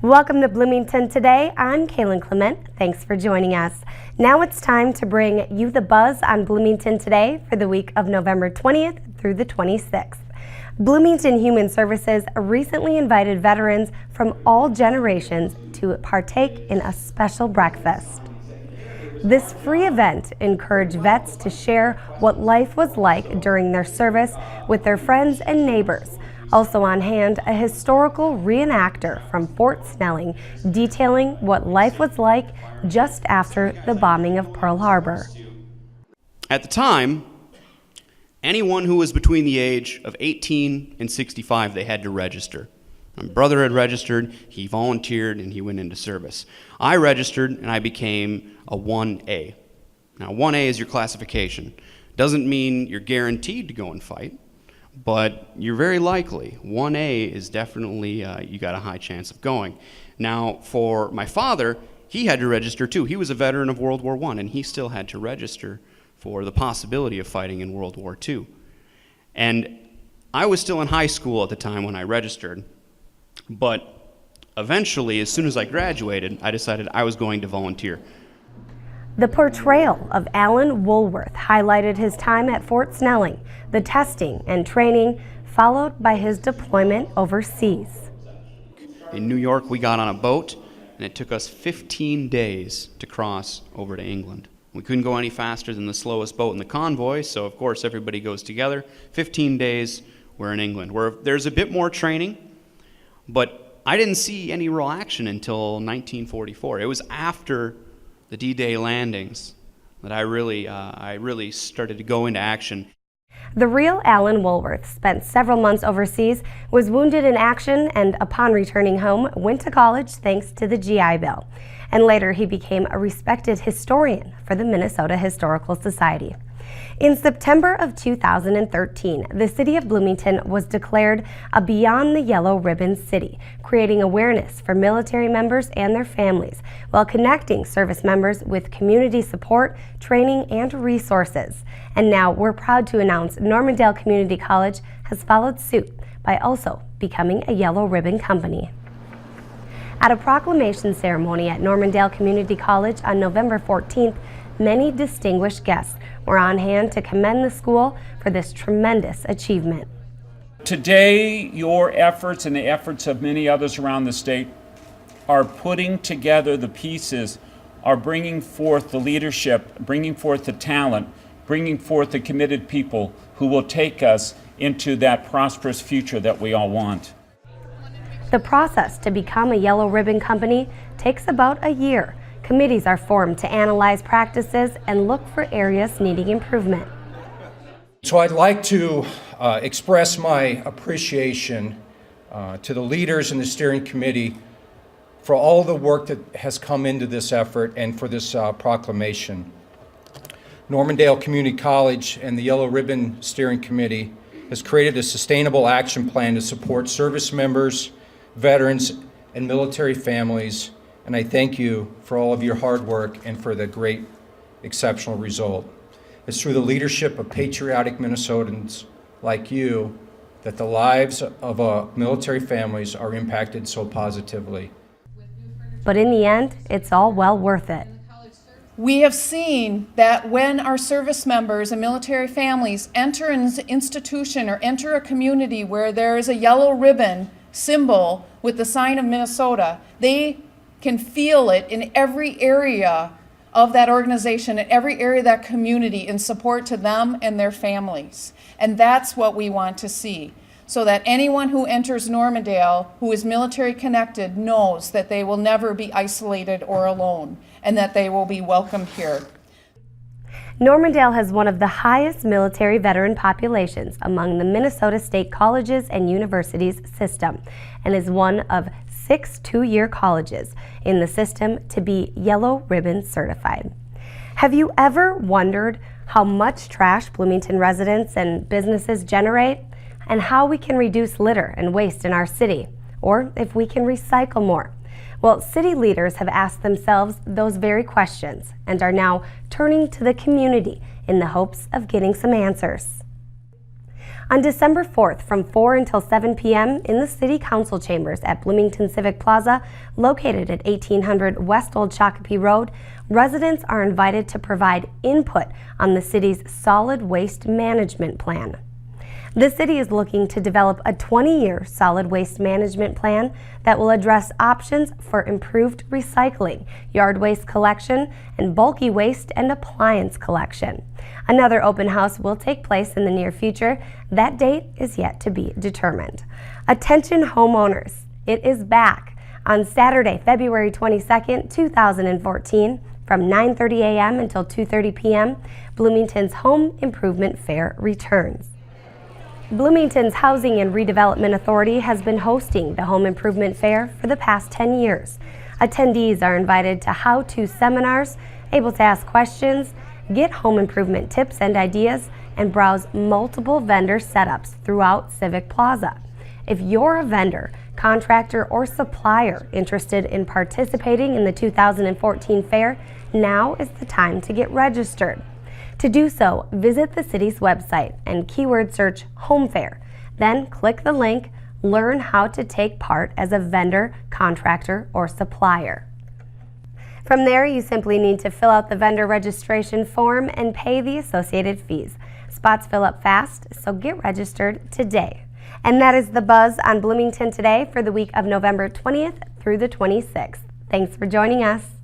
Welcome to Bloomington Today. I'm Kaylin Clement. Thanks for joining us. Now it's time to bring you the buzz on Bloomington Today for the week of November 20th through the 26th. Bloomington Human Services recently invited veterans from all generations to partake in a special breakfast. This free event encouraged vets to share what life was like during their service with their friends and neighbors. Also on hand, a historical reenactor from Fort Snelling detailing what life was like just after the bombing of Pearl Harbor. At the time, anyone who was between the age of 18 and 65, they had to register. My brother had registered, he volunteered, and he went into service. I registered, and I became a 1A. Now, 1A is your classification. Doesn't mean you're guaranteed to go and fight, but you're very likely. 1A is definitely, you got a high chance of going. Now, for my father, he had to register too. He was a veteran of World War I, and he still had to register for the possibility of fighting in World War II. And I was still in high school at the time when I registered, but eventually, as soon as I graduated, I decided I was going to volunteer. The portrayal of Alan Woolworth highlighted his time at Fort Snelling, the testing and training, followed by his deployment overseas. In New York, we got on a boat, and it took us 15 days to cross over to England. We couldn't go any faster than the slowest boat in the convoy, so of course everybody goes together. 15 days, we're in England, where there's a bit more training, but I didn't see any real action until 1944. It was after the D-Day landings that I really started to go into action. The real Alan Woolworth spent several months overseas, was wounded in action, and upon returning home, went to college thanks to the GI Bill. And later he became a respected historian for the Minnesota Historical Society. In September of 2013, the city of Bloomington was declared a Beyond the Yellow Ribbon city, creating awareness for military members and their families, while connecting service members with community support, training, and resources. And now we're proud to announce Normandale Community College has followed suit by also becoming a Yellow Ribbon company. At a proclamation ceremony at Normandale Community College on November 14th, many distinguished guests were on hand to commend the school for this tremendous achievement. Today, your efforts and the efforts of many others around the state are putting together the pieces, are bringing forth the leadership, bringing forth the talent, bringing forth the committed people who will take us into that prosperous future that we all want. The process to become a Yellow Ribbon company takes about a year. Committees are formed to analyze practices and look for areas needing improvement. So I'd like to express my appreciation to the leaders in the steering committee for all the work that has come into this effort and for this proclamation. Normandale Community College and the Yellow Ribbon Steering Committee has created a sustainable action plan to support service members, veterans, and military families. And I thank you for all of your hard work and for the great, exceptional result. It's through the leadership of patriotic Minnesotans like you that the lives of military families are impacted so positively. But in the end, it's all well worth it. We have seen that when our service members and military families enter an institution or enter a community where there is a yellow ribbon symbol with the sign of Minnesota, they can feel it in every area of that organization, in every area of that community, in support to them and their families. And that's what we want to see, so that anyone who enters Normandale who is military connected knows that they will never be isolated or alone, and that they will be welcomed here. Normandale has one of the highest military veteran populations among the Minnesota State Colleges and Universities system, and is one of 6 two-year colleges in the system to be Yellow Ribbon certified. Have you ever wondered how much trash Bloomington residents and businesses generate, and how we can reduce litter and waste in our city, or if we can recycle more? Well, city leaders have asked themselves those very questions and are now turning to the community in the hopes of getting some answers. On December 4th from 4 until 7 p.m. in the City Council chambers at Bloomington Civic Plaza, located at 1800 West Old Shakopee Road, residents are invited to provide input on the city's solid waste management plan. The city is looking to develop a 20-year solid waste management plan that will address options for improved recycling, yard waste collection, and bulky waste and appliance collection. Another open house will take place in the near future. That date is yet to be determined. Attention homeowners, it is back on Saturday, February 22nd, 2014, from 9:30 a.m. until 2:30 p.m. Bloomington's Home Improvement Fair returns. Bloomington's Housing and Redevelopment Authority has been hosting the Home Improvement Fair for the past 10 years. Attendees are invited to how-to seminars, able to ask questions, get home improvement tips and ideas, and browse multiple vendor setups throughout Civic Plaza. If you're a vendor, contractor, or supplier interested in participating in the 2014 fair, now is the time to get registered. To do so, visit the city's website and keyword search Home Fair. Then click the link, learn how to take part as a vendor, contractor, or supplier. From there, you simply need to fill out the vendor registration form and pay the associated fees. Spots fill up fast, so get registered today. And that is the Buzz on Bloomington Today for the week of November 20th through the 26th. Thanks for joining us.